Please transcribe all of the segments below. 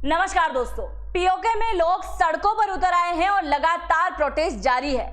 नमस्कार दोस्तों, पीओके में लोग सड़कों पर उतर आए हैं और लगातार प्रोटेस्ट जारी है।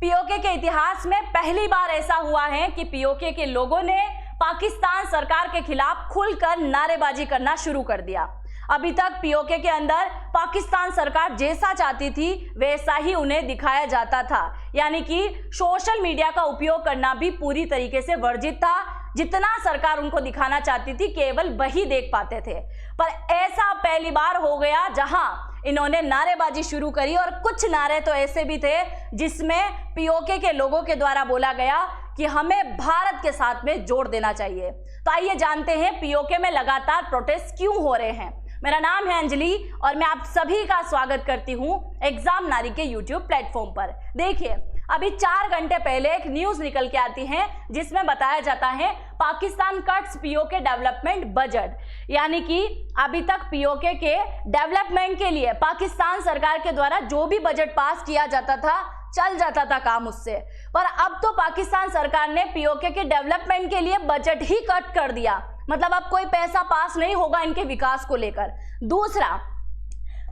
पीओके के इतिहास में पहली बार ऐसा हुआ है कि पीओके के लोगों ने पाकिस्तान सरकार के खिलाफ खुलकर नारेबाजी करना शुरू कर दिया। अभी तक पीओके के अंदर पाकिस्तान सरकार जैसा चाहती थी वैसा ही उन्हें दिखाया जाता था, यानी कि सोशल मीडिया का उपयोग करना भी पूरी तरीके से वर्जित था। जितना सरकार उनको दिखाना चाहती थी केवल वही देख पाते थे। पर ऐसा पहली बार हो गया जहां इन्होंने नारेबाजी शुरू करी, और कुछ नारे तो ऐसे भी थे जिसमें पीओके के लोगों के द्वारा बोला गया कि हमें भारत के साथ में जोड़ देना चाहिए। तो आइए जानते हैं पीओके में लगातार प्रोटेस्ट क्यों हो रहे हैं। मेरा नाम है अंजलि और मैं आप सभी का स्वागत करती हूं एग्जाम नारी के यूट्यूब प्लेटफॉर्म पर। देखिए, अभी 4 घंटे पहले एक न्यूज निकल के आती है जिसमें बताया जाता है Pakistan cuts PoK development budget, यानी कि अभी तक पीओके के डेवलपमेंट के लिए पाकिस्तान सरकार के द्वारा जो भी बजट पास किया जाता था चल जाता था काम उससे। पर अब तो पाकिस्तान सरकार ने पीओके के डेवलपमेंट के लिए बजट ही कट कर दिया, मतलब अब कोई पैसा पास नहीं होगा इनके विकास को लेकर। दूसरा,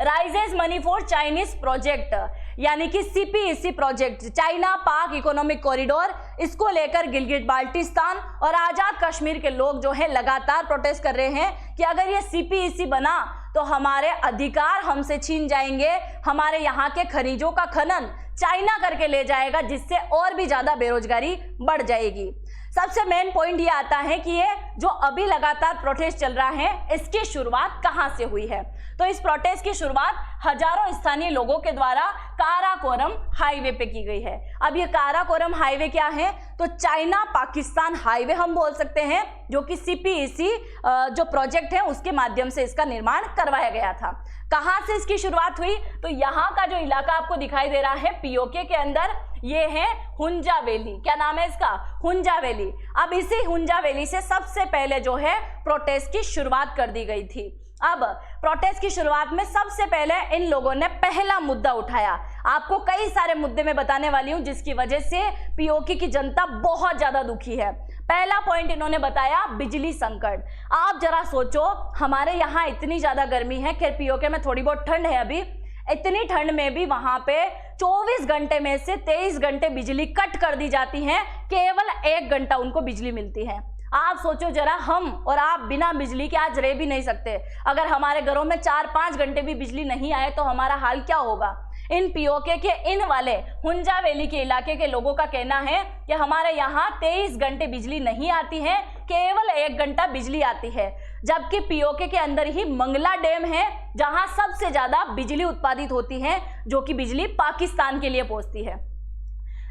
rises money for Chinese project, यानी कि सीपीईसी प्रोजेक्ट, चाइना पाक इकोनॉमिक कॉरिडोर, इसको लेकर गिलगिट बाल्टिस्तान और आजाद कश्मीर के लोग जो है लगातार प्रोटेस्ट कर रहे हैं कि अगर ये सीपीईसी बना तो हमारे अधिकार हमसे छीन जाएंगे, हमारे यहाँ के खनिजों का खनन चाइना करके ले जाएगा, जिससे और भी ज्यादा बेरोजगारी बढ़ जाएगी। सबसे मेन पॉइंट ये आता है कि ये जो अभी लगातार प्रोटेस्ट चल रहा है इसकी शुरुआत कहां से हुई है। तो इस प्रोटेस्ट की शुरुआत हजारों स्थानीय लोगों के द्वारा काराकोरम हाईवे पे की गई है। अब ये काराकोरम हाईवे क्या है, तो चाइना पाकिस्तान हाईवे हम बोल सकते हैं, जो कि सीपीईसी जो प्रोजेक्ट है उसके माध्यम से इसका निर्माण करवाया गया था। कहां से इसकी शुरुआत हुई, तो यहाँ का जो इलाका आपको दिखाई दे रहा है पीओके के अंदर, ये है हुंजा वैली। क्या नाम है इसका? हुंजा वैली। अब इसी हुंजा वैली से सबसे पहले जो है प्रोटेस्ट की शुरुआत कर दी गई थी। अब प्रोटेस्ट की शुरुआत में सबसे पहले इन लोगों ने पहला मुद्दा उठाया। आपको कई सारे मुद्दे में बताने वाली हूं जिसकी वजह से पीओके की जनता बहुत ज्यादा दुखी है। पहला पॉइंट इन्होंने बताया बिजली संकट। आप जरा सोचो, हमारे यहाँ इतनी ज्यादा गर्मी है, खैर पीओके में थोड़ी बहुत ठंड है अभी, इतनी ठंड में भी वहां पे 24 घंटे में से 23 घंटे बिजली कट कर दी जाती है, केवल 1 घंटा उनको बिजली मिलती है। आप सोचो जरा, हम और आप बिना बिजली के आज रह भी नहीं सकते। अगर हमारे घरों में 4-5 घंटे भी बिजली नहीं आए तो हमारा हाल क्या होगा। इन पीओके के इन वाले हुंजा वैली के इलाके के लोगों का कहना है कि हमारे यहाँ 23 घंटे बिजली नहीं आती है, केवल 1 घंटा बिजली आती है। जबकि पीओके के अंदर ही मंगला डैम है जहां सबसे ज्यादा बिजली उत्पादित होती है, जो कि बिजली पाकिस्तान के लिए पहुंचती है।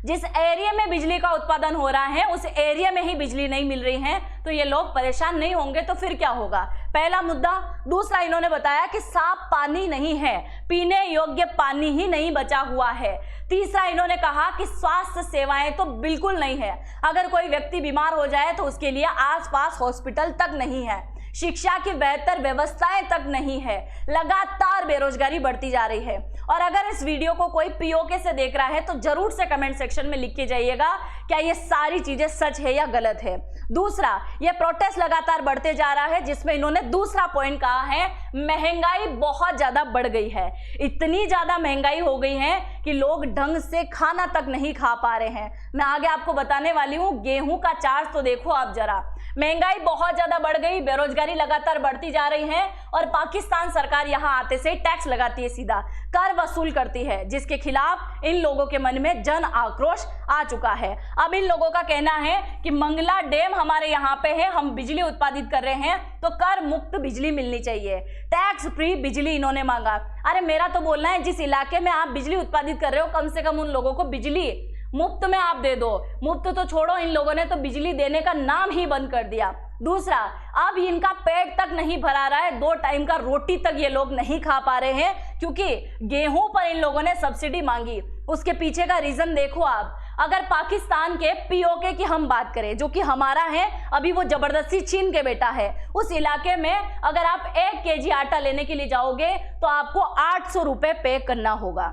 जिस एरिया में बिजली का उत्पादन हो रहा है उस एरिया में ही बिजली नहीं मिल रही है, तो ये लोग परेशान नहीं होंगे तो फिर क्या होगा। पहला मुद्दा। दूसरा, इन्होंने बताया कि साफ पानी नहीं है, पीने योग्य पानी ही नहीं बचा हुआ है। तीसरा, इन्होंने कहा कि स्वास्थ्य सेवाएं तो बिल्कुल नहीं है, अगर कोई व्यक्ति बीमार हो जाए तो उसके लिए आसपास हॉस्पिटल तक नहीं है, शिक्षा की बेहतर व्यवस्थाएं तक नहीं है, लगातार बेरोजगारी बढ़ती जा रही है। और अगर इस वीडियो को कोई पीओके से देख रहा है तो जरूर से कमेंट सेक्शन में लिख के जाइएगा क्या ये सारी चीजें सच है या गलत है। दूसरा, ये प्रोटेस्ट लगातार बढ़ते जा रहा है जिसमें इन्होंने दूसरा पॉइंट कहा है महंगाई बहुत ज्यादा बढ़ गई है। इतनी ज्यादा महंगाई हो गई है कि लोग ढंग से खाना तक नहीं खा पा रहे हैं। मैं आगे आपको बताने वाली हूँ। गेहूं का चार्ज तो देखो आप जरा, महंगाई बहुत ज्यादा बढ़ गई, बेरोजगारी लगातार बढ़ती जा रही है, और पाकिस्तान सरकार यहाँ आते से टैक्स लगाती है, सीधा कर वसूल करती है, जिसके खिलाफ इन लोगों के मन में जन आक्रोश आ चुका है। अब इन लोगों का कहना है कि मंगला डैम हमारे यहाँ पे है, हम बिजली उत्पादित कर रहे हैं तो कर मुक्त बिजली मिलनी चाहिए, टैक्स फ्री बिजली इन्होंने मांगा। अरे मेरा तो बोलना है, जिस इलाके में आप बिजली उत्पादित कर रहे हो कम से कम उन लोगों को बिजली मुफ्त में आप दे दो। मुफ्त तो छोड़ो, इन लोगों ने तो बिजली देने का नाम ही बंद कर दिया। दूसरा, अब इनका पेट तक नहीं भरा रहा है, 2 टाइम का रोटी तक ये लोग नहीं खा पा रहे हैं, क्योंकि गेहूं पर इन लोगों ने सब्सिडी मांगी। उसके पीछे का रीजन देखो आप। अगर पाकिस्तान के पीओके की हम बात करें, जो कि हमारा है, अभी वो जबरदस्ती छीन के बैठा है, उस इलाके में अगर आप 1 केजी आटा लेने के लिए जाओगे तो आपको 800 रुपए पे करना होगा।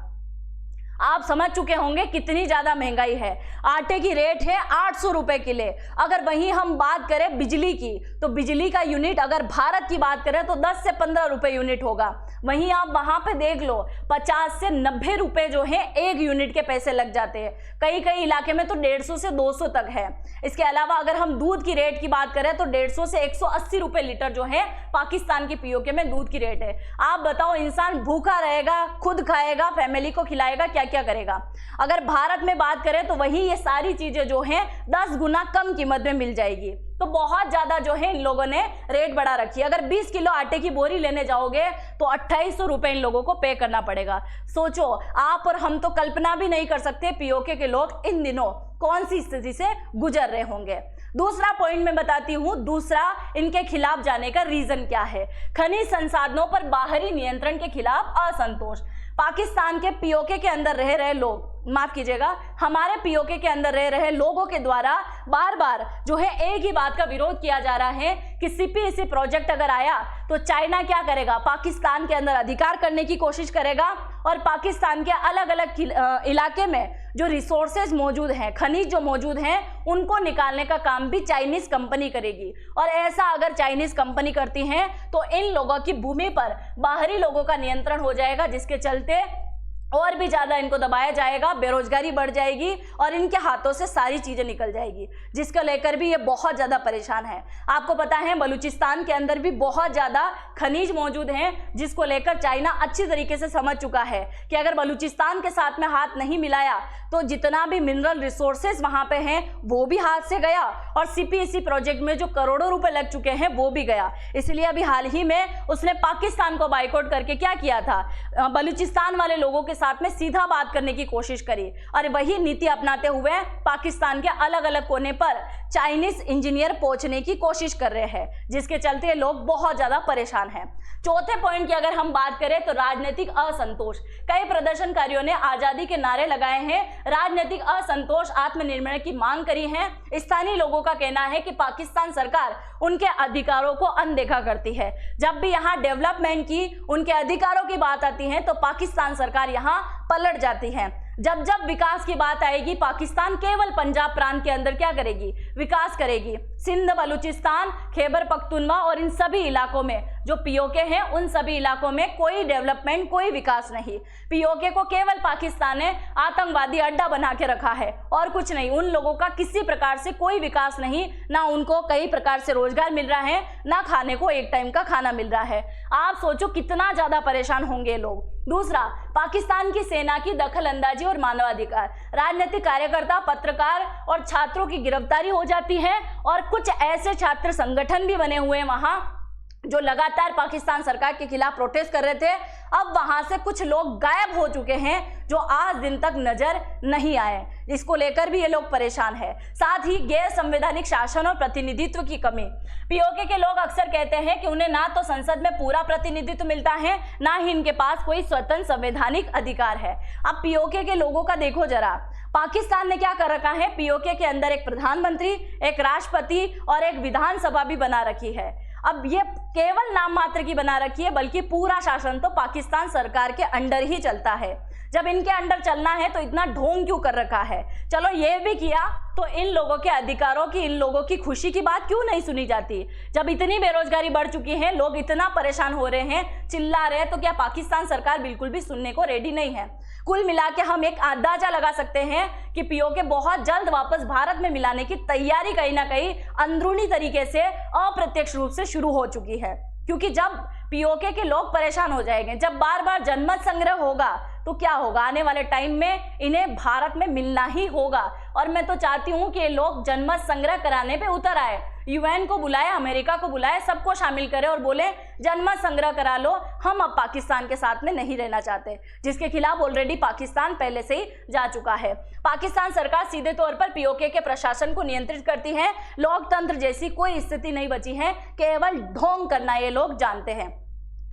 आप समझ चुके होंगे कितनी ज्यादा महंगाई है। आटे की रेट है 800 रुपए किलो। अगर वहीं हम बात करें बिजली की, तो बिजली का यूनिट अगर भारत की बात करें तो 10 से 15 रुपए यूनिट होगा। वहीं आप वहां पे देख लो 50 से 90 रुपए जो है एक यूनिट के पैसे लग जाते हैं। कई कई इलाके में तो 150 से 200 तक है। इसके अलावा अगर हम दूध की रेट की बात करें तो 150 से 180 रुपए लीटर जो है पाकिस्तान की पीओके में दूध की रेट है। आप बताओ, इंसान भूखा रहेगा, खुद खाएगा, फैमिली को खिलाएगा, क्या क्या करेगा। अगर भारत में बात करें तो वही ये सारी चीजें जो हैं 10 गुना कम कीमत में मिल जाएगी। तो बहुत ज्यादा जो है इन लोगों ने रेट बढ़ा रखी है। अगर 20 किलो आटे की बोरी लेने जाओगे तो 2800 रुपए इन लोगों को पे करना पड़ेगा। सोचो, आप और हम तो कल्पना भी नहीं कर सकते पीओके के लोग इन दिनों कौन सी स्थिति से गुजर रहे होंगे। दूसरा पॉइंट मैं बताती हूं, दूसरा इनके खिलाफ जाने का रीजन क्या है। खनिज संसाधनों पर बाहरी नियंत्रण के खिलाफ असंतोष। पाकिस्तान के पीओके के अंदर रह रहे लोग, माफ कीजिएगा, हमारे पीओके के अंदर रह रहे लोगों के द्वारा बार बार जो है एक ही बात का विरोध किया जा रहा है कि सीपीईसी प्रोजेक्ट अगर आया तो चाइना क्या करेगा, पाकिस्तान के अंदर अधिकार करने की कोशिश करेगा और पाकिस्तान के अलग अलग इलाके में जो रिसोर्सेज मौजूद हैं, खनिज जो मौजूद हैं, उनको निकालने का काम भी चाइनीज कंपनी करेगी। और ऐसा अगर चाइनीज कंपनी करती है तो इन लोगों की भूमि पर बाहरी लोगों का नियंत्रण हो जाएगा, जिसके चलते और भी ज्यादा इनको दबाया जाएगा, बेरोजगारी बढ़ जाएगी और इनके हाथों से सारी चीजें निकल जाएगी, जिसको लेकर भी ये बहुत ज्यादा परेशान है। आपको पता है बलूचिस्तान के अंदर भी बहुत ज्यादा खनिज मौजूद हैं, जिसको लेकर चाइना अच्छी तरीके से समझ चुका है कि अगर बलूचिस्तान के साथ में हाथ नहीं मिलाया तो जितना भी मिनरल रिसोर्सेज वहां पे हैं वो भी हाथ से गया और सीपीईसी प्रोजेक्ट में जो करोड़ों रुपए लग चुके हैं वो भी गया। इसलिए अभी हाल ही में उसने पाकिस्तान को बाइकआउट करके क्या किया था, बलूचिस्तान वाले लोगों के साथ में सीधा बात करने की कोशिश करी और वही नीति अपनाते हुए पाकिस्तान के अलग अलग कोने पर चाइनीज इंजीनियर पहुंचने की कोशिश कर रहे हैं, जिसके चलते लोग बहुत ज्यादा परेशान हैं। चौथे पॉइंट की अगर हम बात करें तो राजनीतिक असंतोष। कई प्रदर्शनकारियों ने आजादी के नारे लगाए हैं, राजनीतिक असंतोष, आत्मनिर्भर की मांग करी है। स्थानीय लोगों का कहना है कि पाकिस्तान सरकार उनके अधिकारों को अनदेखा करती है। जब भी यहाँ डेवलपमेंट की, उनके अधिकारों की बात आती है तो पाकिस्तान सरकार यहाँ पलट जाती है। जब जब विकास की बात आएगी, पाकिस्तान केवल पंजाब प्रांत के अंदर क्या करेगी, विकास करेगी। सिंध, बलूचिस्तान, खैबर पख्तूनवा और इन सभी इलाकों में जो पीओके हैं, उन सभी इलाकों में कोई डेवलपमेंट, कोई विकास नहीं। पीओके को केवल पाकिस्तान ने आतंकवादी अड्डा बना के रखा है और कुछ नहीं। उन लोगों का किसी प्रकार से कोई विकास नहीं, ना उनको कई प्रकार से रोजगार मिल रहा है, ना खाने को एक टाइम का खाना मिल रहा है। आप सोचो कितना ज्यादा परेशान होंगे लोग। दूसरा, पाकिस्तान की सेना की दखल अंदाजी और मानवाधिकार। राजनीतिक कार्यकर्ता, पत्रकार और छात्रों की गिरफ्तारी हो जाती है और कुछ ऐसे छात्र संगठन भी बने हुए हैं वहां जो लगातार पाकिस्तान सरकार के खिलाफ प्रोटेस्ट कर रहे थे। अब वहां से कुछ लोग गायब हो चुके हैं जो आज दिन तक नजर नहीं आए। इसको लेकर भी ये लोग परेशान है। साथ ही गैर संवैधानिक शासन और प्रतिनिधित्व की कमी। पीओके के लोग अक्सर कहते हैं कि उन्हें ना तो संसद में पूरा प्रतिनिधित्व मिलता है, ना ही इनके पास कोई स्वतंत्र संवैधानिक अधिकार है। अब पीओके के लोगों का देखो जरा, पाकिस्तान ने क्या कर रखा है, पीओके के अंदर एक प्रधानमंत्री, एक राष्ट्रपति और एक विधानसभा भी बना रखी है। अब ये केवल नाम मात्र की बना रखी है, बल्कि पूरा शासन तो पाकिस्तान सरकार के अंडर ही चलता है। जब इनके अंडर चलना है तो इतना ढोंग क्यों कर रखा है। चलो ये भी किया तो इन लोगों के अधिकारों की, इन लोगों की खुशी की बात क्यों नहीं सुनी जाती। जब इतनी बेरोजगारी बढ़ चुकी है, लोग इतना परेशान हो रहे हैं, चिल्ला रहे हैं, तो क्या पाकिस्तान सरकार बिल्कुल भी सुनने को रेडी नहीं है। कुल मिला के हम एक अंदाजा लगा सकते हैं कि पीओके बहुत जल्द वापस भारत में मिलाने की तैयारी कहीं ना कहीं अंदरूनी तरीके से अप्रत्यक्ष रूप से शुरू हो चुकी है। क्योंकि जब पीओके के लोग परेशान हो जाएंगे, जब बार बार जनमत संग्रह होगा, तो क्या होगा, आने वाले टाइम में इन्हें भारत में मिलना ही होगा। और मैं तो चाहती हूं कि ये लोग जनमत संग्रह कराने पे उतर आए, यूएन को बुलाए, अमेरिका को बुलाए, सबको शामिल करे और बोले जनमत संग्रह करा लो, हम अब पाकिस्तान के साथ में नहीं रहना चाहते, जिसके खिलाफ ऑलरेडी पाकिस्तान पहले से ही जा चुका है। पाकिस्तान सरकार सीधे तौर पर पीओके के प्रशासन को नियंत्रित करती है। लोकतंत्र जैसी कोई स्थिति नहीं बची है, केवल ढोंग करना ये लोग जानते हैं।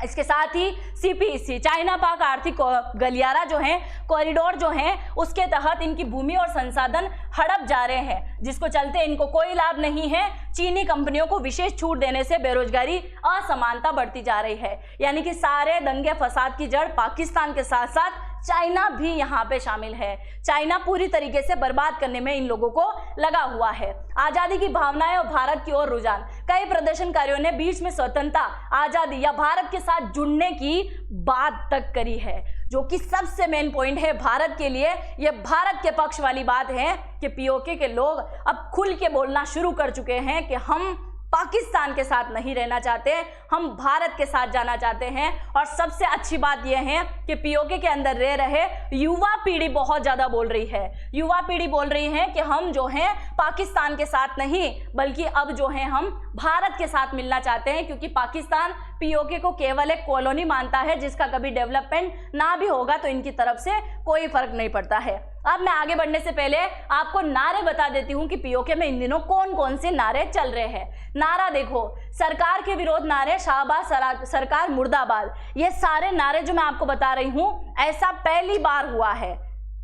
इसके साथ ही सीपीईसी, चाइना पाक आर्थिक गलियारा जो है, कॉरिडोर जो है, उसके तहत इनकी भूमि और संसाधन हड़प जा रहे हैं, जिसको चलते इनको कोई लाभ नहीं है। चीनी कंपनियों को विशेष छूट देने से बेरोजगारी, असमानता बढ़ती जा रही है। यानी कि सारे दंगे फसाद की जड़ पाकिस्तान के साथ साथ चाइना भी यहाँ पे शामिल है। चाइना पूरी तरीके से बर्बाद करने में इन लोगों को लगा हुआ है। आजादी की भावनाएं और भारत की ओर रुझान, कई प्रदर्शनकारियों ने बीच में स्वतंत्रता, आजादी या भारत के साथ जुड़ने की बात तक करी है, जो कि सबसे मेन पॉइंट है भारत के लिए। ये भारत के पक्ष वाली बात है कि पीओके के लोग अब खुल के बोलना शुरू कर चुके हैं कि हम पाकिस्तान के साथ नहीं रहना चाहते, हम भारत के साथ जाना चाहते हैं। और सबसे अच्छी बात यह है कि पीओके के अंदर रह रहे युवा पीढ़ी बहुत ज़्यादा बोल रही है। युवा पीढ़ी बोल रही है कि हम जो हैं पाकिस्तान के साथ नहीं, बल्कि अब जो है हम भारत के साथ मिलना चाहते हैं, क्योंकि पाकिस्तान पीओके को केवल एक कॉलोनी मानता है जिसका कभी डेवलपमेंट ना भी होगा तो इनकी तरफ से कोई फर्क नहीं पड़ता है। अब मैं आगे बढ़ने से पहले आपको नारे बता देती हूं कि पीओके में इन दिनों कौन कौन से नारे चल रहे हैं। नारा देखो, सरकार के विरोध नारे, शाहबाज सरकार मुर्दाबाद। ये सारे नारे जो मैं आपको बता रही हूं, ऐसा पहली बार हुआ है,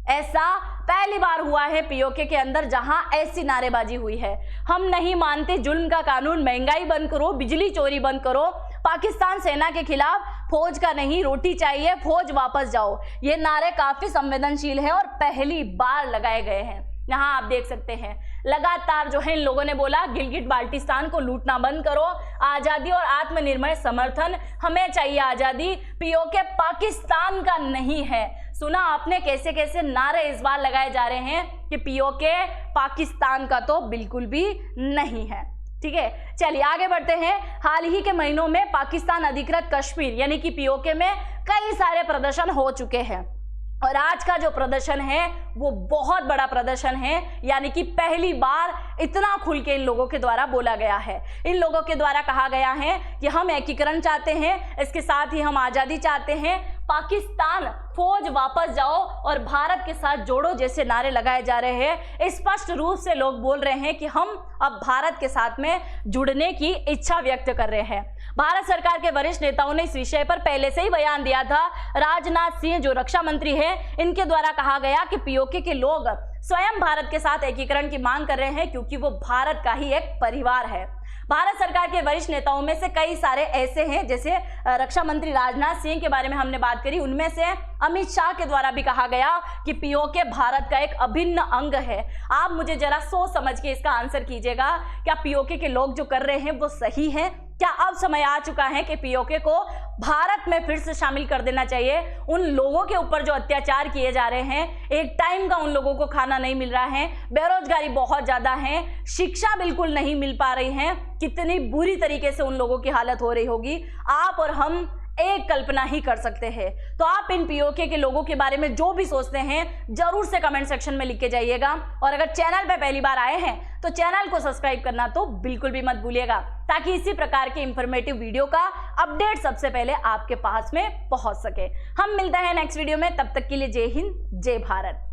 ऐसा पहली बार हुआ है पीओके के अंदर जहां ऐसी नारेबाजी हुई है। हम नहीं मानते जुल्म का कानून, महंगाई बंद करो, बिजली चोरी बंद करो, पाकिस्तान सेना के खिलाफ, फौज का नहीं रोटी चाहिए, फौज वापस जाओ। ये नारे काफी संवेदनशील है और पहली बार लगाए गए हैं। यहाँ आप देख सकते हैं लगातार जो है इन लोगों ने बोला गिलगिट बाल्टिस्तान को लूटना बंद करो, आजादी और आत्मनिर्भर समर्थन, हमें चाहिए आजादी, पीओके पाकिस्तान का नहीं है। सुना आपने कैसे कैसे नारे इस बार लगाए जा रहे हैं कि पीओके पाकिस्तान का तो बिल्कुल भी नहीं है। ठीक है, चलिए आगे बढ़ते हैं। हाल ही के महीनों में पाकिस्तान अधिकृत कश्मीर यानी कि पीओके में कई सारे प्रदर्शन हो चुके हैं और आज का जो प्रदर्शन है वो बहुत बड़ा प्रदर्शन है। यानी कि पहली बार इतना खुल के इन लोगों के द्वारा बोला गया है। इन लोगों के द्वारा कहा गया है कि हम एकीकरण चाहते हैं, इसके साथ ही हम आज़ादी चाहते हैं, पाकिस्तान फौज वापस जाओ और भारत के साथ जोड़ो जैसे नारे लगाए जा रहे हैं। स्पष्ट रूप से लोग बोल रहे हैं कि हम अब भारत के साथ में जुड़ने की इच्छा व्यक्त कर रहे हैं। भारत सरकार के वरिष्ठ नेताओं ने इस विषय पर पहले से ही बयान दिया था। राजनाथ सिंह जो रक्षा मंत्री हैं, इनके द्वारा कहा गया कि पीओके के लोग स्वयं भारत के साथ एकीकरण की मांग कर रहे हैं क्योंकि वो भारत का ही एक परिवार है। भारत सरकार के वरिष्ठ नेताओं में से कई सारे ऐसे हैं, जैसे रक्षा मंत्री राजनाथ सिंह के बारे में हमने बात करी, उनमें से अमित शाह के द्वारा भी कहा गया कि पीओके भारत का एक अभिन्न अंग है। आप मुझे जरा सोच समझ के इसका आंसर कीजिएगा, क्या पीओके के लोग जो कर रहे हैं वो सही है? क्या अब समय आ चुका है कि पीओके को भारत में फिर से शामिल कर देना चाहिए? उन लोगों के ऊपर जो अत्याचार किए जा रहे हैं, एक टाइम का उन लोगों को खाना नहीं मिल रहा है, बेरोजगारी बहुत ज्यादा है, शिक्षा बिल्कुल नहीं मिल पा रही है, कितनी बुरी तरीके से उन लोगों की हालत हो रही होगी, आप और हम एक कल्पना ही कर सकते हैं। तो आप इन पीओके के लोगों के बारे में जो भी सोचते हैं जरूर से कमेंट सेक्शन में लिख के जाइएगा। और अगर चैनल पे पहली बार आए हैं तो चैनल को सब्सक्राइब करना तो बिल्कुल भी मत भूलिएगा, ताकि इसी प्रकार के इंफॉर्मेटिव वीडियो का अपडेट सबसे पहले आपके पास में पहुंच सके। हम मिलते हैं नेक्स्ट वीडियो में, तब तक के लिए जय हिंद, जय भारत।